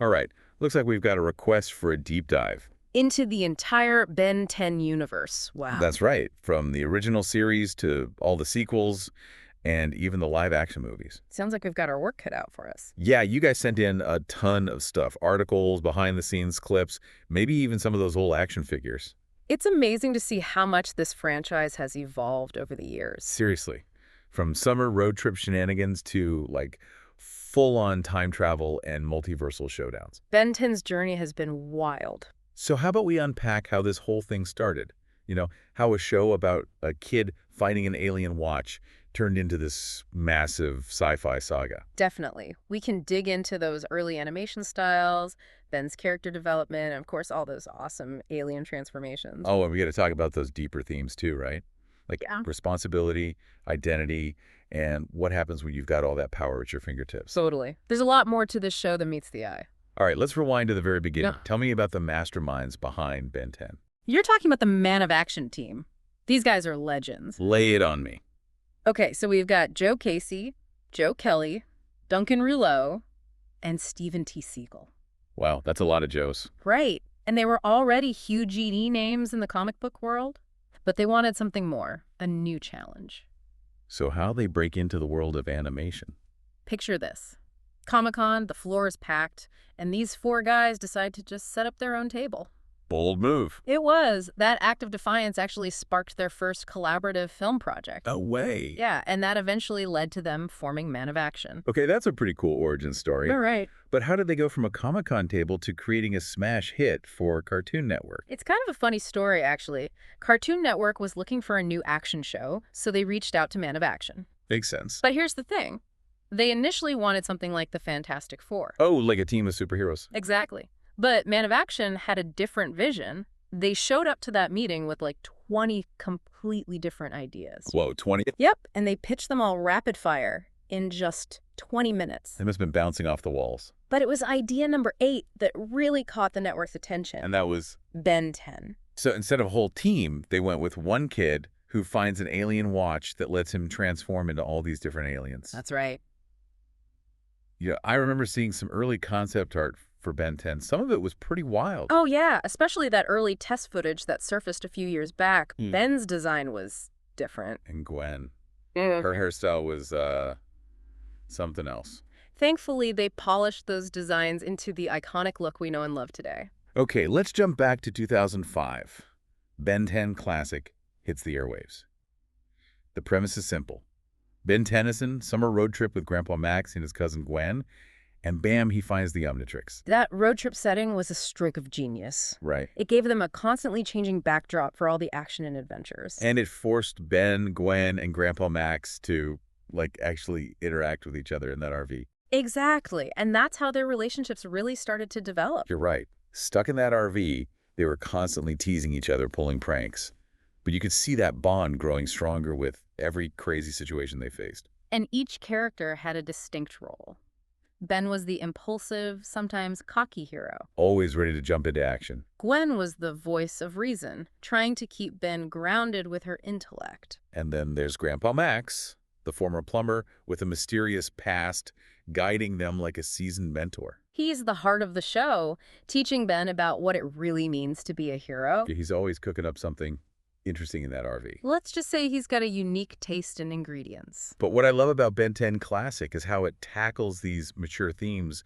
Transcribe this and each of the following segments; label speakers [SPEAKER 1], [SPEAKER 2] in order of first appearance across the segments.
[SPEAKER 1] All right, looks like we've got a request for a deep dive.
[SPEAKER 2] Into the entire Ben 10 universe. Wow.
[SPEAKER 1] That's right, from the original series to all the sequels and even the live-action movies.
[SPEAKER 2] Sounds like we've got our work cut out for us.
[SPEAKER 1] Yeah, you guys sent in a ton of stuff, articles, behind-the-scenes clips, maybe even some of those old action figures.
[SPEAKER 2] It's amazing to see how much this franchise has evolved over the years.
[SPEAKER 1] Seriously, from summer road trip shenanigans to, like, full-on time travel and multiversal showdowns.
[SPEAKER 2] Ben 10's journey has been wild.
[SPEAKER 1] So how about we unpack how this whole thing started? How a show about a kid fighting an alien watch turned into this massive sci-fi saga.
[SPEAKER 2] Definitely. We can dig into those early animation styles, Ben's character development, and of course all those awesome alien transformations.
[SPEAKER 1] Oh, and we got to talk about those deeper themes too, right? Like
[SPEAKER 2] Yeah.
[SPEAKER 1] responsibility, identity, and what happens when you've got all that power at your fingertips.
[SPEAKER 2] Totally. There's a lot more to this show than meets the eye.
[SPEAKER 1] All right, let's rewind to the very beginning.
[SPEAKER 2] Yeah.
[SPEAKER 1] Tell me about the masterminds behind Ben 10.
[SPEAKER 2] You're talking about the Man of Action team. These guys are legends.
[SPEAKER 1] Lay it on me.
[SPEAKER 2] Okay, so we've got Joe Casey, Joe Kelly, Duncan Rouleau, and Stephen T. Siegel.
[SPEAKER 1] Wow, that's a lot of Joes.
[SPEAKER 2] Right. And they were already huge GD names in the comic book world, but they wanted something more, a new challenge.
[SPEAKER 1] So how they break into the world of animation?
[SPEAKER 2] Picture this. Comic-Con, the floor is packed, and these four guys decide to just set up their own table.
[SPEAKER 1] Bold move.
[SPEAKER 2] It was. That act of defiance actually sparked their first collaborative film project.
[SPEAKER 1] No way.
[SPEAKER 2] Yeah, and that eventually led to them forming Man of Action.
[SPEAKER 1] Okay, that's a pretty cool origin story.
[SPEAKER 2] All right.
[SPEAKER 1] But how did they go from a Comic-Con table to creating a smash hit for Cartoon Network?
[SPEAKER 2] It's kind of a funny story, actually. Cartoon Network was looking for a new action show, so they reached out to Man of Action.
[SPEAKER 1] Makes sense.
[SPEAKER 2] But here's the thing. They initially wanted something like the Fantastic Four.
[SPEAKER 1] Oh, like a team of superheroes.
[SPEAKER 2] Exactly. But Man of Action had a different vision. They showed up to that meeting with like 20 completely different ideas.
[SPEAKER 1] Whoa, 20?
[SPEAKER 2] Yep, and they pitched them all rapid fire in just 20 minutes.
[SPEAKER 1] They must have been bouncing off the walls.
[SPEAKER 2] But it was idea number 8 that really caught the network's attention.
[SPEAKER 1] And that was?
[SPEAKER 2] Ben 10.
[SPEAKER 1] So instead of a whole team, they went with one kid who finds an alien watch that lets him transform into all these different aliens.
[SPEAKER 2] That's right.
[SPEAKER 1] Yeah, I remember seeing some early concept art for Ben 10. Some of it was pretty wild.
[SPEAKER 2] Oh, yeah, especially that early test footage that surfaced a few years back. Ben's design was different.
[SPEAKER 1] And Gwen. Her hairstyle was something else.
[SPEAKER 2] Thankfully, they polished those designs into the iconic look we know and love today.
[SPEAKER 1] Okay, let's jump back to 2005. Ben 10 Classic hits the airwaves. The premise is simple. Ben Tennyson, summer road trip with Grandpa Max and his cousin Gwen, and bam, he finds the Omnitrix.
[SPEAKER 2] That road trip setting was a stroke of genius.
[SPEAKER 1] Right.
[SPEAKER 2] It gave them a constantly changing backdrop for all the action and adventures.
[SPEAKER 1] And it forced Ben, Gwen, and Grandpa Max to, actually interact with each other in that RV.
[SPEAKER 2] Exactly. And that's how their relationships really started to develop.
[SPEAKER 1] You're right. Stuck in that RV, they were constantly teasing each other, pulling pranks. But you could see that bond growing stronger with every crazy situation they faced.
[SPEAKER 2] And each character had a distinct role. Ben was the impulsive, sometimes cocky hero.
[SPEAKER 1] Always ready to jump into action.
[SPEAKER 2] Gwen was the voice of reason, trying to keep Ben grounded with her intellect.
[SPEAKER 1] And then there's Grandpa Max, the former plumber with a mysterious past, guiding them like a seasoned mentor.
[SPEAKER 2] He's the heart of the show, teaching Ben about what it really means to be a hero.
[SPEAKER 1] He's always cooking up something interesting in that RV.
[SPEAKER 2] Let's just say he's got a unique taste in ingredients.
[SPEAKER 1] But what I love about Ben 10 Classic is how it tackles these mature themes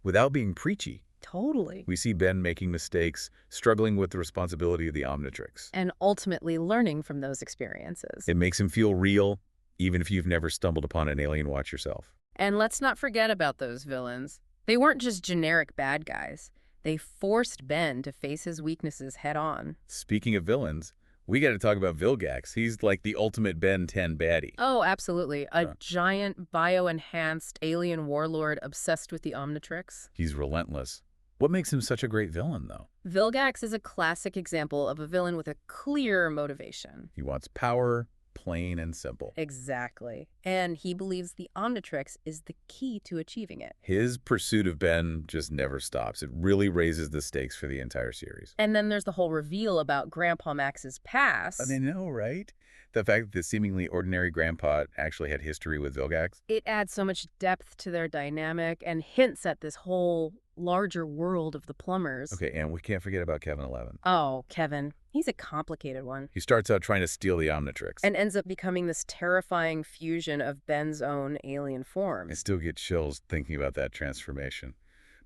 [SPEAKER 1] without being preachy.
[SPEAKER 2] Totally.
[SPEAKER 1] We see Ben making mistakes, struggling with the responsibility of the Omnitrix.
[SPEAKER 2] And ultimately learning from those experiences.
[SPEAKER 1] It makes him feel real, even if you've never stumbled upon an alien watch yourself.
[SPEAKER 2] And let's not forget about those villains. They weren't just generic bad guys. They forced Ben to face his weaknesses head on.
[SPEAKER 1] Speaking of villains, we got to talk about Vilgax. He's like the ultimate Ben 10 baddie.
[SPEAKER 2] Oh, absolutely. A giant, bio-enhanced alien warlord obsessed with the Omnitrix.
[SPEAKER 1] He's relentless. What makes him such a great villain, though?
[SPEAKER 2] Vilgax is a classic example of a villain with a clear motivation.
[SPEAKER 1] He wants power, plain and simple.
[SPEAKER 2] Exactly. And he believes the Omnitrix is the key to achieving it.
[SPEAKER 1] His pursuit of Ben just never stops. It really raises the stakes for the entire series.
[SPEAKER 2] And then there's the whole reveal about Grandpa Max's past.
[SPEAKER 1] I know, right? The fact that the seemingly ordinary grandpa actually had history with Vilgax.
[SPEAKER 2] It adds so much depth to their dynamic and hints at this whole larger world of the plumbers.
[SPEAKER 1] Okay, and we can't forget about Kevin 11.
[SPEAKER 2] Oh, Kevin. He's a complicated one.
[SPEAKER 1] He starts out trying to steal the Omnitrix.
[SPEAKER 2] And ends up becoming this terrifying fusion of Ben's own alien forms.
[SPEAKER 1] I still get chills thinking about that transformation.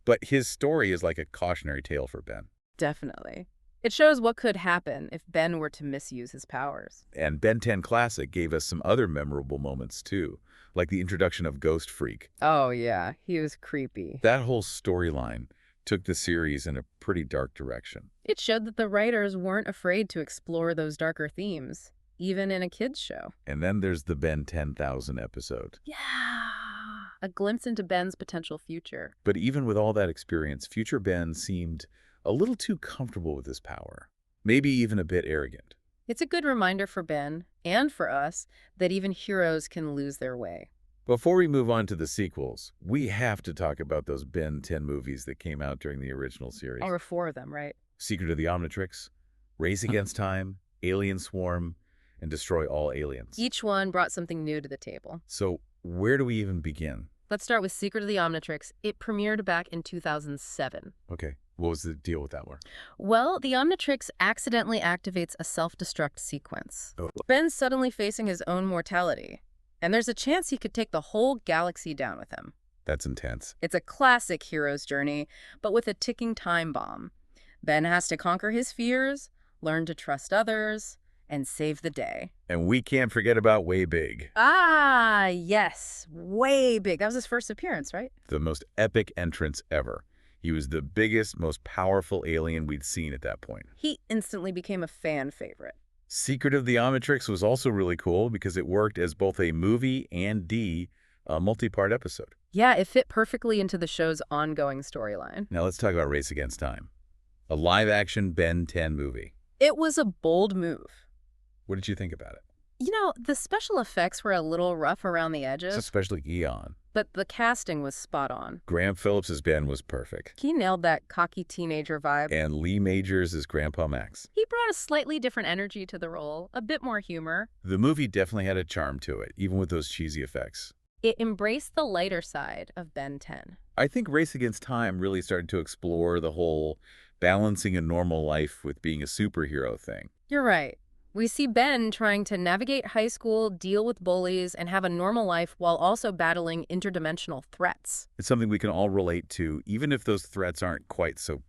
[SPEAKER 1] But his story is like a cautionary tale for Ben.
[SPEAKER 2] Definitely. It shows what could happen if Ben were to misuse his powers.
[SPEAKER 1] And Ben 10 Classic gave us some other memorable moments too, like the introduction of Ghost Freak.
[SPEAKER 2] Oh, yeah. He was creepy.
[SPEAKER 1] That whole storyline took the series in a pretty dark direction.
[SPEAKER 2] It showed that the writers weren't afraid to explore those darker themes, even in a kids' show.
[SPEAKER 1] And then there's the Ben 10,000 episode.
[SPEAKER 2] Yeah. A glimpse into Ben's potential future.
[SPEAKER 1] But even with all that experience, future Ben seemed a little too comfortable with his power, maybe even a bit arrogant.
[SPEAKER 2] It's a good reminder for Ben, and for us, that even heroes can lose their way.
[SPEAKER 1] Before we move on to the sequels, we have to talk about those Ben 10 movies that came out during the original series.
[SPEAKER 2] There were 4 of them, right?
[SPEAKER 1] Secret of the Omnitrix, Race Against Time, Alien Swarm, and Destroy All Aliens.
[SPEAKER 2] Each one brought something new to the table.
[SPEAKER 1] So where do we even begin?
[SPEAKER 2] Let's start with Secret of the Omnitrix. It premiered back in 2007.
[SPEAKER 1] Okay, what was the deal with that one?
[SPEAKER 2] Well, the Omnitrix accidentally activates a self-destruct sequence.
[SPEAKER 1] Oh.
[SPEAKER 2] Ben's suddenly facing his own mortality, and there's a chance he could take the whole galaxy down with him.
[SPEAKER 1] That's intense.
[SPEAKER 2] It's a classic hero's journey, but with a ticking time bomb. Ben has to conquer his fears, learn to trust others, and save the day.
[SPEAKER 1] And we can't forget about Way Big.
[SPEAKER 2] Ah, yes. Way Big. That was his first appearance, right?
[SPEAKER 1] The most epic entrance ever. He was the biggest, most powerful alien we'd seen at that point.
[SPEAKER 2] He instantly became a fan favorite.
[SPEAKER 1] Secret of the Omnitrix was also really cool because it worked as both a movie and a multi-part episode.
[SPEAKER 2] Yeah, it fit perfectly into the show's ongoing storyline.
[SPEAKER 1] Now let's talk about Race Against Time, a live-action Ben 10 movie.
[SPEAKER 2] It was a bold move.
[SPEAKER 1] What did you think about it?
[SPEAKER 2] You know, the special effects were a little rough around the edges,
[SPEAKER 1] Especially Eon.
[SPEAKER 2] but the casting was spot on.
[SPEAKER 1] Graham Phillips' Ben was perfect.
[SPEAKER 2] He nailed that cocky teenager vibe.
[SPEAKER 1] And Lee Majors as Grandpa Max.
[SPEAKER 2] He brought a slightly different energy to the role, a bit more humor.
[SPEAKER 1] The movie definitely had a charm to it, even with those cheesy effects.
[SPEAKER 2] It embraced the lighter side of Ben 10.
[SPEAKER 1] I think Race Against Time really started to explore the whole balancing a normal life with being a superhero thing.
[SPEAKER 2] You're right. We see Ben trying to navigate high school, deal with bullies, and have a normal life while also battling interdimensional threats.
[SPEAKER 1] It's something we can all relate to, even if those threats aren't quite so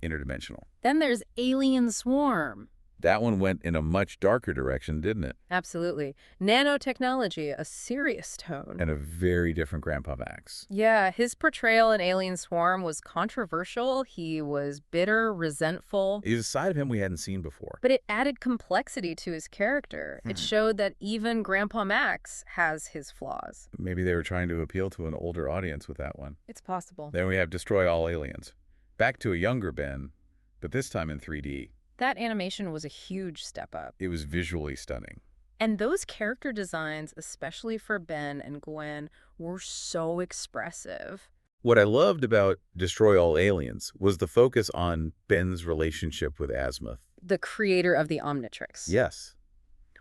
[SPEAKER 1] interdimensional.
[SPEAKER 2] Then there's Alien Swarm.
[SPEAKER 1] That one went in a much darker direction, didn't it?
[SPEAKER 2] Absolutely. Nanotechnology, a serious tone.
[SPEAKER 1] And a very different Grandpa Max.
[SPEAKER 2] Yeah, his portrayal in Alien Swarm was controversial. He was bitter, resentful.
[SPEAKER 1] It was a side of him we hadn't seen before.
[SPEAKER 2] But it added complexity to his character. It showed that even Grandpa Max has his flaws.
[SPEAKER 1] Maybe they were trying to appeal to an older audience with that one.
[SPEAKER 2] It's possible.
[SPEAKER 1] Then we have Destroy All Aliens. Back to a younger Ben, but this time in 3D.
[SPEAKER 2] That animation was a huge step up.
[SPEAKER 1] It was visually stunning.
[SPEAKER 2] And those character designs, especially for Ben and Gwen, were so expressive.
[SPEAKER 1] What I loved about Destroy All Aliens was the focus on Ben's relationship with Azimuth.
[SPEAKER 2] The creator of the Omnitrix.
[SPEAKER 1] Yes.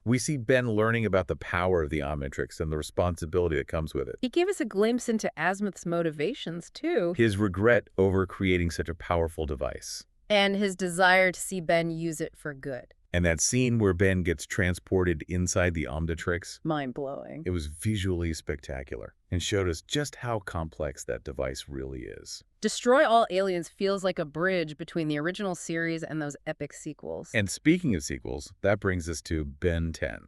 [SPEAKER 1] We see Ben learning about the power of the Omnitrix and the responsibility that comes with it.
[SPEAKER 2] He gave us a glimpse into Azimuth's motivations, too.
[SPEAKER 1] His regret over creating such a powerful device.
[SPEAKER 2] And his desire to see Ben use it for good.
[SPEAKER 1] And that scene where Ben gets transported inside the Omnitrix,
[SPEAKER 2] Mind-blowing.
[SPEAKER 1] it was visually spectacular and showed us just how complex that device really is.
[SPEAKER 2] Destroy All Aliens feels like a bridge between the original series and those epic sequels.
[SPEAKER 1] And speaking of sequels, that brings us to Ben 10,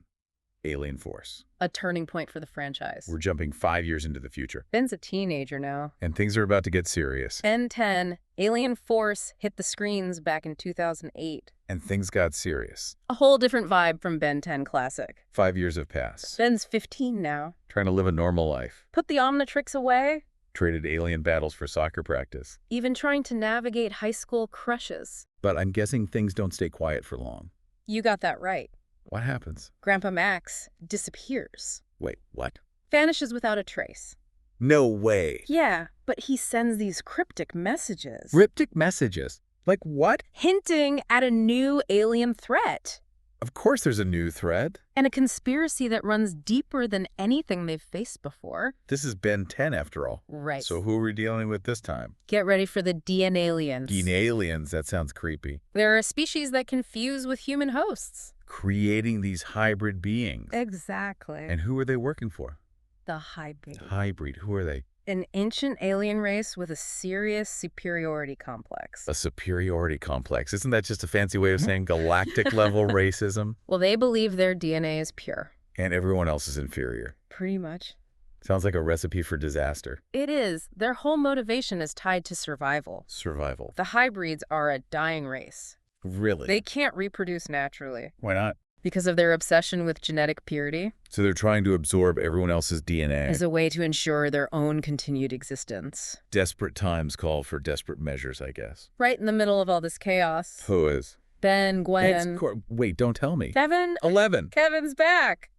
[SPEAKER 1] Alien Force.
[SPEAKER 2] A turning point for the franchise.
[SPEAKER 1] We're jumping 5 years into the future.
[SPEAKER 2] Ben's a teenager now.
[SPEAKER 1] And things are about to get serious.
[SPEAKER 2] Ben 10, Alien Force hit the screens back in 2008.
[SPEAKER 1] And things got serious.
[SPEAKER 2] A whole different vibe from Ben 10 Classic.
[SPEAKER 1] 5 years have passed.
[SPEAKER 2] Ben's 15 now.
[SPEAKER 1] Trying to live a normal life.
[SPEAKER 2] Put the Omnitrix away.
[SPEAKER 1] Traded alien battles for soccer practice.
[SPEAKER 2] Even trying to navigate high school crushes.
[SPEAKER 1] But I'm guessing things don't stay quiet for long.
[SPEAKER 2] You got that right.
[SPEAKER 1] What happens?
[SPEAKER 2] Grandpa Max disappears.
[SPEAKER 1] Wait, what?
[SPEAKER 2] Vanishes without a trace.
[SPEAKER 1] No way.
[SPEAKER 2] Yeah, but he sends these cryptic messages.
[SPEAKER 1] Cryptic messages? Like what?
[SPEAKER 2] Hinting at a new alien threat.
[SPEAKER 1] Of course there's a new threat.
[SPEAKER 2] And a conspiracy that runs deeper than anything they've faced before.
[SPEAKER 1] This is Ben 10 after all.
[SPEAKER 2] Right.
[SPEAKER 1] So who are we dealing with this time?
[SPEAKER 2] Get ready for the DNA-aliens.
[SPEAKER 1] DNA-aliens, that sounds creepy.
[SPEAKER 2] They're a species that confuse with human hosts.
[SPEAKER 1] Creating these hybrid beings.
[SPEAKER 2] Exactly.
[SPEAKER 1] And who are they working for?
[SPEAKER 2] The hybrid.
[SPEAKER 1] Hybrid, who are they?
[SPEAKER 2] An ancient alien race with a serious superiority complex.
[SPEAKER 1] A superiority complex. Isn't that just a fancy way of saying galactic-level racism?
[SPEAKER 2] Well, they believe their DNA is pure.
[SPEAKER 1] And everyone else is inferior.
[SPEAKER 2] Pretty much.
[SPEAKER 1] Sounds like a recipe for disaster.
[SPEAKER 2] It is. Their whole motivation is tied to survival.
[SPEAKER 1] Survival.
[SPEAKER 2] The hybrids are a dying race.
[SPEAKER 1] Really?
[SPEAKER 2] They can't reproduce naturally.
[SPEAKER 1] Why not?
[SPEAKER 2] Because of their obsession with genetic purity.
[SPEAKER 1] So they're trying to absorb everyone else's DNA.
[SPEAKER 2] As a way to ensure their own continued existence.
[SPEAKER 1] Desperate times call for desperate measures, I guess.
[SPEAKER 2] Right in the middle of all this chaos.
[SPEAKER 1] Who is?
[SPEAKER 2] Ben, Gwen.
[SPEAKER 1] Wait, don't tell me.
[SPEAKER 2] Kevin?
[SPEAKER 1] 11.
[SPEAKER 2] Kevin's back.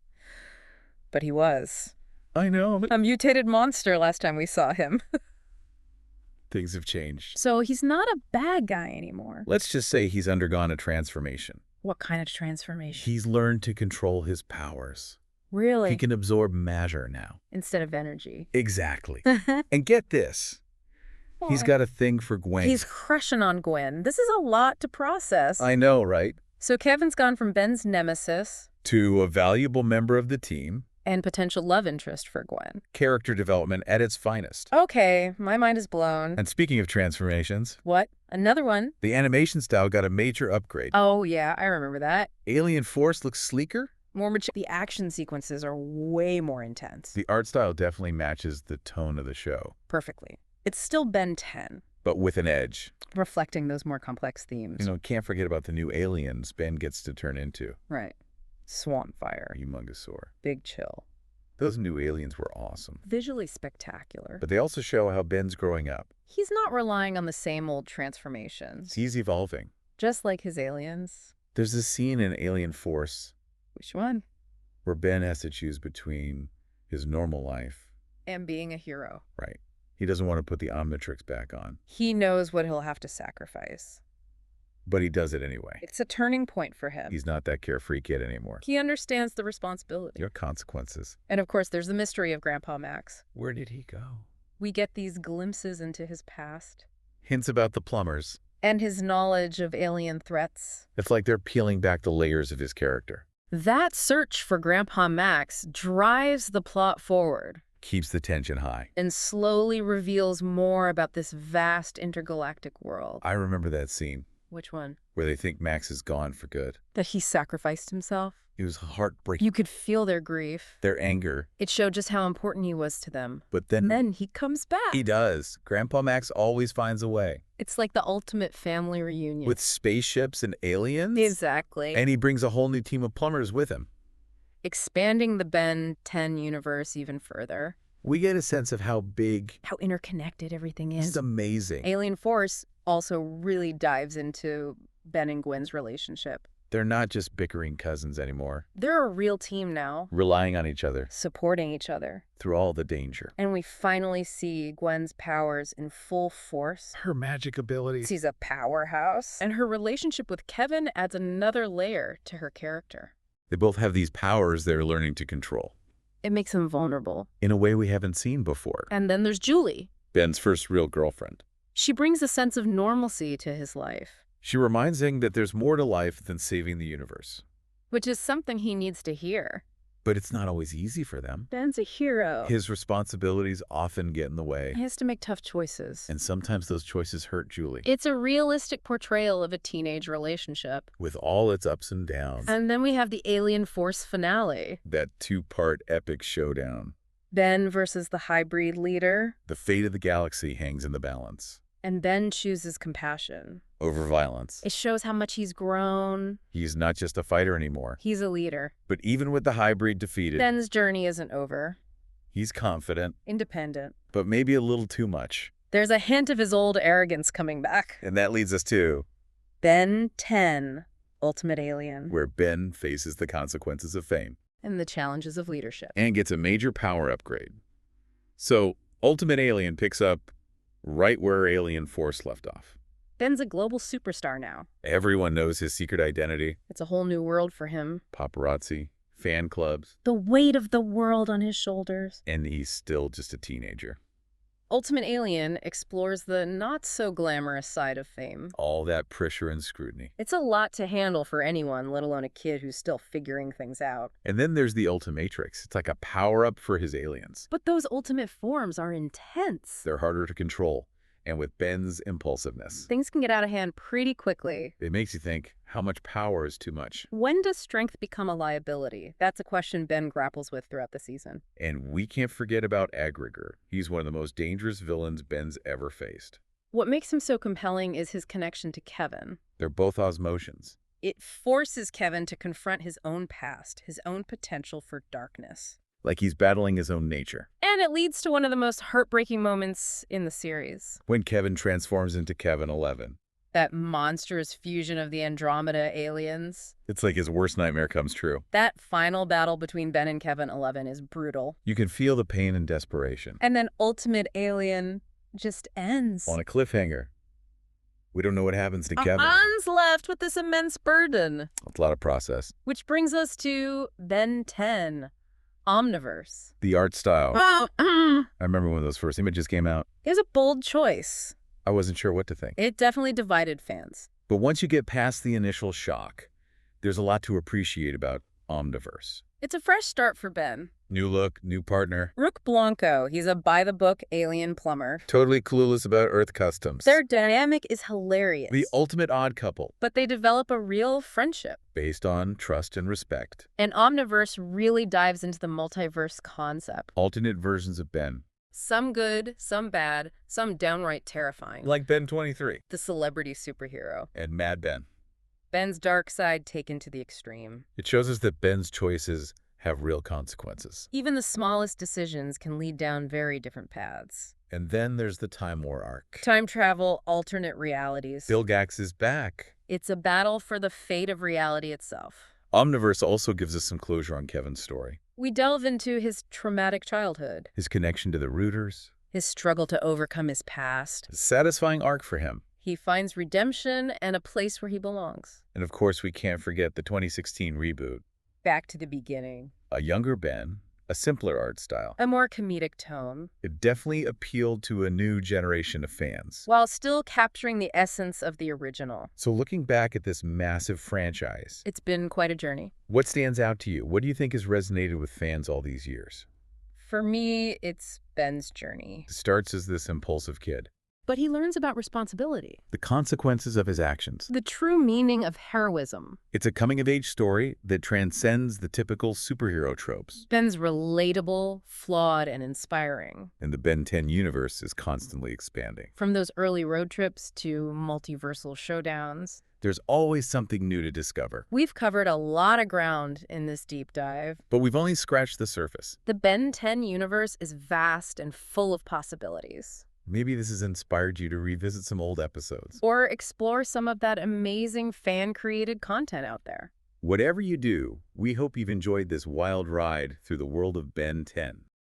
[SPEAKER 2] But he was.
[SPEAKER 1] I know.
[SPEAKER 2] A mutated monster last time we saw him.
[SPEAKER 1] Things have changed.
[SPEAKER 2] So he's not a bad guy anymore.
[SPEAKER 1] Let's just say he's undergone a transformation.
[SPEAKER 2] What kind of transformation?
[SPEAKER 1] He's learned to control his powers.
[SPEAKER 2] Really?
[SPEAKER 1] He can absorb matter now.
[SPEAKER 2] Instead of energy.
[SPEAKER 1] Exactly. And get this. He's got a thing for Gwen.
[SPEAKER 2] He's crushing on Gwen. This is a lot to process.
[SPEAKER 1] I know, right?
[SPEAKER 2] So Kevin's gone from Ben's nemesis
[SPEAKER 1] to a valuable member of the team.
[SPEAKER 2] And potential love interest for Gwen.
[SPEAKER 1] Character development at its finest.
[SPEAKER 2] Okay, my mind is blown.
[SPEAKER 1] And speaking of transformations.
[SPEAKER 2] What? Another one?
[SPEAKER 1] The animation style got a major upgrade.
[SPEAKER 2] Oh, yeah, I remember that.
[SPEAKER 1] Alien Force looks sleeker.
[SPEAKER 2] More mature. The action sequences are way more intense.
[SPEAKER 1] The art style definitely matches the tone of the show.
[SPEAKER 2] Perfectly. It's still Ben 10.
[SPEAKER 1] But with an edge.
[SPEAKER 2] Reflecting those more complex themes.
[SPEAKER 1] You know, can't forget about the new aliens Ben gets to turn into.
[SPEAKER 2] Right. Swamp fire.
[SPEAKER 1] Humongousaur.
[SPEAKER 2] Big chill.
[SPEAKER 1] Those new aliens were awesome.
[SPEAKER 2] Visually spectacular.
[SPEAKER 1] But they also show how Ben's growing up.
[SPEAKER 2] He's not relying on the same old transformations.
[SPEAKER 1] He's evolving.
[SPEAKER 2] Just like his aliens.
[SPEAKER 1] There's a scene in Alien Force.
[SPEAKER 2] Which one?
[SPEAKER 1] Where Ben has to choose between his normal life.
[SPEAKER 2] And being a hero.
[SPEAKER 1] Right. He doesn't want to put the Omnitrix back on.
[SPEAKER 2] He knows what he'll have to sacrifice.
[SPEAKER 1] But he does it anyway.
[SPEAKER 2] It's a turning point for him.
[SPEAKER 1] He's not that carefree kid anymore.
[SPEAKER 2] He understands the responsibility.
[SPEAKER 1] Your consequences.
[SPEAKER 2] And of course, there's the mystery of Grandpa Max.
[SPEAKER 1] Where did he go?
[SPEAKER 2] We get these glimpses into his past.
[SPEAKER 1] Hints about the plumbers.
[SPEAKER 2] And his knowledge of alien threats.
[SPEAKER 1] It's like they're peeling back the layers of his character.
[SPEAKER 2] That search for Grandpa Max drives the plot forward.
[SPEAKER 1] Keeps the tension high.
[SPEAKER 2] And slowly reveals more about this vast intergalactic world.
[SPEAKER 1] I remember that scene.
[SPEAKER 2] Which one?
[SPEAKER 1] Where they think Max is gone for good.
[SPEAKER 2] That he sacrificed himself?
[SPEAKER 1] It was heartbreaking.
[SPEAKER 2] You could feel their grief.
[SPEAKER 1] Their anger.
[SPEAKER 2] It showed just how important he was to them.
[SPEAKER 1] But then
[SPEAKER 2] he comes back.
[SPEAKER 1] He does. Grandpa Max always finds a way.
[SPEAKER 2] It's like the ultimate family reunion.
[SPEAKER 1] With spaceships and aliens?
[SPEAKER 2] Exactly.
[SPEAKER 1] And he brings a whole new team of plumbers with him.
[SPEAKER 2] Expanding the Ben 10 universe even further.
[SPEAKER 1] We get a sense of how big...
[SPEAKER 2] How interconnected everything is.
[SPEAKER 1] It's amazing.
[SPEAKER 2] Alien Force also really dives into Ben and Gwen's relationship.
[SPEAKER 1] They're not just bickering cousins anymore.
[SPEAKER 2] They're a real team now.
[SPEAKER 1] Relying on each other.
[SPEAKER 2] Supporting each other.
[SPEAKER 1] Through all the danger.
[SPEAKER 2] And we finally see Gwen's powers in full force.
[SPEAKER 1] Her magic abilities.
[SPEAKER 2] She's a powerhouse. And her relationship with Kevin adds another layer to her character.
[SPEAKER 1] They both have these powers they're learning to control.
[SPEAKER 2] It makes him vulnerable.
[SPEAKER 1] In a way we haven't seen before.
[SPEAKER 2] And then there's Julie.
[SPEAKER 1] Ben's first real girlfriend.
[SPEAKER 2] She brings a sense of normalcy to his life.
[SPEAKER 1] She reminds him that there's more to life than saving the universe.
[SPEAKER 2] Which is something he needs to hear.
[SPEAKER 1] But it's not always easy for them.
[SPEAKER 2] Ben's a hero.
[SPEAKER 1] His responsibilities often get in the way.
[SPEAKER 2] He has to make tough choices.
[SPEAKER 1] And sometimes those choices hurt Julie.
[SPEAKER 2] It's a realistic portrayal of a teenage relationship.
[SPEAKER 1] With all its ups and downs.
[SPEAKER 2] And then we have the Alien Force finale.
[SPEAKER 1] That two-part epic showdown.
[SPEAKER 2] Ben versus the hybrid leader.
[SPEAKER 1] The fate of the galaxy hangs in the balance.
[SPEAKER 2] And Ben chooses compassion.
[SPEAKER 1] Over violence.
[SPEAKER 2] It shows how much he's grown.
[SPEAKER 1] He's not just a fighter anymore.
[SPEAKER 2] He's a leader.
[SPEAKER 1] But even with the hybrid defeated,
[SPEAKER 2] Ben's journey isn't over.
[SPEAKER 1] He's confident.
[SPEAKER 2] Independent.
[SPEAKER 1] But maybe a little too much.
[SPEAKER 2] There's a hint of his old arrogance coming back.
[SPEAKER 1] And that leads us to...
[SPEAKER 2] Ben 10, Ultimate Alien.
[SPEAKER 1] Where Ben faces the consequences of fame.
[SPEAKER 2] And the challenges of leadership.
[SPEAKER 1] And gets a major power upgrade. So, Ultimate Alien picks up right where Alien Force left off.
[SPEAKER 2] Ben's a global superstar now.
[SPEAKER 1] Everyone knows his secret identity.
[SPEAKER 2] It's a whole new world for him.
[SPEAKER 1] Paparazzi, fan clubs,
[SPEAKER 2] The weight of the world on his shoulders.
[SPEAKER 1] and he's still just a teenager.
[SPEAKER 2] Ultimate Alien explores the not-so-glamorous side of fame.
[SPEAKER 1] All that pressure and scrutiny.
[SPEAKER 2] It's a lot to handle for anyone, let alone a kid who's still figuring things out.
[SPEAKER 1] And then there's the Ultimatrix. It's like a power-up for his aliens.
[SPEAKER 2] But those ultimate forms are intense.
[SPEAKER 1] They're harder to control. And with Ben's impulsiveness,
[SPEAKER 2] Things can get out of hand pretty quickly.
[SPEAKER 1] it makes you think, how much power is too much?
[SPEAKER 2] When does strength become a liability? That's a question Ben grapples with throughout the season.
[SPEAKER 1] And we can't forget about Egregor. He's one of the most dangerous villains Ben's ever faced.
[SPEAKER 2] What makes him so compelling is his connection to Kevin.
[SPEAKER 1] They're both osmotions.
[SPEAKER 2] It forces Kevin to confront his own past, his own potential for darkness.
[SPEAKER 1] Like he's battling his own nature.
[SPEAKER 2] And it leads to one of the most heartbreaking moments in the series.
[SPEAKER 1] When Kevin transforms into Kevin 11.
[SPEAKER 2] That monstrous fusion of the Andromeda aliens.
[SPEAKER 1] It's like his worst nightmare comes true.
[SPEAKER 2] That final battle between Ben and Kevin 11 is brutal.
[SPEAKER 1] You can feel the pain and desperation.
[SPEAKER 2] And then Ultimate Alien just ends.
[SPEAKER 1] On a cliffhanger. We don't know what happens to Kevin.
[SPEAKER 2] Hans left with this immense burden.
[SPEAKER 1] It's a lot of process.
[SPEAKER 2] Which brings us to Ben 10, Omniverse.
[SPEAKER 1] The art style. I remember when those first images came out.
[SPEAKER 2] It was a bold choice.
[SPEAKER 1] I wasn't sure what to think.
[SPEAKER 2] It definitely divided fans.
[SPEAKER 1] But once you get past the initial shock, there's a lot to appreciate about Omniverse.
[SPEAKER 2] It's a fresh start for Ben.
[SPEAKER 1] New look, new partner.
[SPEAKER 2] Rook Blanco, he's a by-the-book alien plumber.
[SPEAKER 1] Totally clueless about Earth customs.
[SPEAKER 2] Their dynamic is hilarious.
[SPEAKER 1] The ultimate odd couple.
[SPEAKER 2] But they develop a real friendship.
[SPEAKER 1] Based on trust and respect.
[SPEAKER 2] And Omniverse really dives into the multiverse concept.
[SPEAKER 1] Alternate versions of Ben.
[SPEAKER 2] Some good, some bad, some downright terrifying.
[SPEAKER 1] Like Ben 23.
[SPEAKER 2] The celebrity superhero.
[SPEAKER 1] And Mad Ben.
[SPEAKER 2] Ben's dark side taken to the extreme.
[SPEAKER 1] It shows us that Ben's choices have real consequences.
[SPEAKER 2] Even the smallest decisions can lead down very different paths.
[SPEAKER 1] And then there's the Time War arc.
[SPEAKER 2] Time travel, alternate realities.
[SPEAKER 1] Bill Gax is back.
[SPEAKER 2] It's a battle for the fate of reality itself.
[SPEAKER 1] Omniverse also gives us some closure on Kevin's story.
[SPEAKER 2] We delve into his traumatic childhood,
[SPEAKER 1] His connection to the Rooters.
[SPEAKER 2] his struggle to overcome his past.
[SPEAKER 1] A satisfying arc for him.
[SPEAKER 2] He finds redemption and a place where he belongs.
[SPEAKER 1] And of course, we can't forget the 2016 reboot.
[SPEAKER 2] Back to the beginning.
[SPEAKER 1] A younger Ben, a simpler art style.
[SPEAKER 2] A more comedic tone,
[SPEAKER 1] It definitely appealed to a new generation of fans.
[SPEAKER 2] while still capturing the essence of the original.
[SPEAKER 1] So looking back at this massive franchise,
[SPEAKER 2] It's been quite a journey.
[SPEAKER 1] what stands out to you? What do you think has resonated with fans all these years?
[SPEAKER 2] For me, it's Ben's journey.
[SPEAKER 1] It starts as this impulsive kid.
[SPEAKER 2] But he learns about responsibility,
[SPEAKER 1] The consequences of his actions.
[SPEAKER 2] the true meaning of heroism.
[SPEAKER 1] It's a coming-of-age story that transcends the typical superhero tropes.
[SPEAKER 2] Ben's relatable, flawed, and inspiring.
[SPEAKER 1] And the Ben 10 universe is constantly expanding.
[SPEAKER 2] From those early road trips to multiversal showdowns,
[SPEAKER 1] There's always something new to discover.
[SPEAKER 2] we've covered a lot of ground in this deep dive.
[SPEAKER 1] But we've only scratched the surface.
[SPEAKER 2] The Ben 10 universe is vast and full of possibilities.
[SPEAKER 1] Maybe this has inspired you to revisit some old episodes.
[SPEAKER 2] Or explore some of that amazing fan-created content out there.
[SPEAKER 1] Whatever you do, we hope you've enjoyed this wild ride through the world of Ben 10.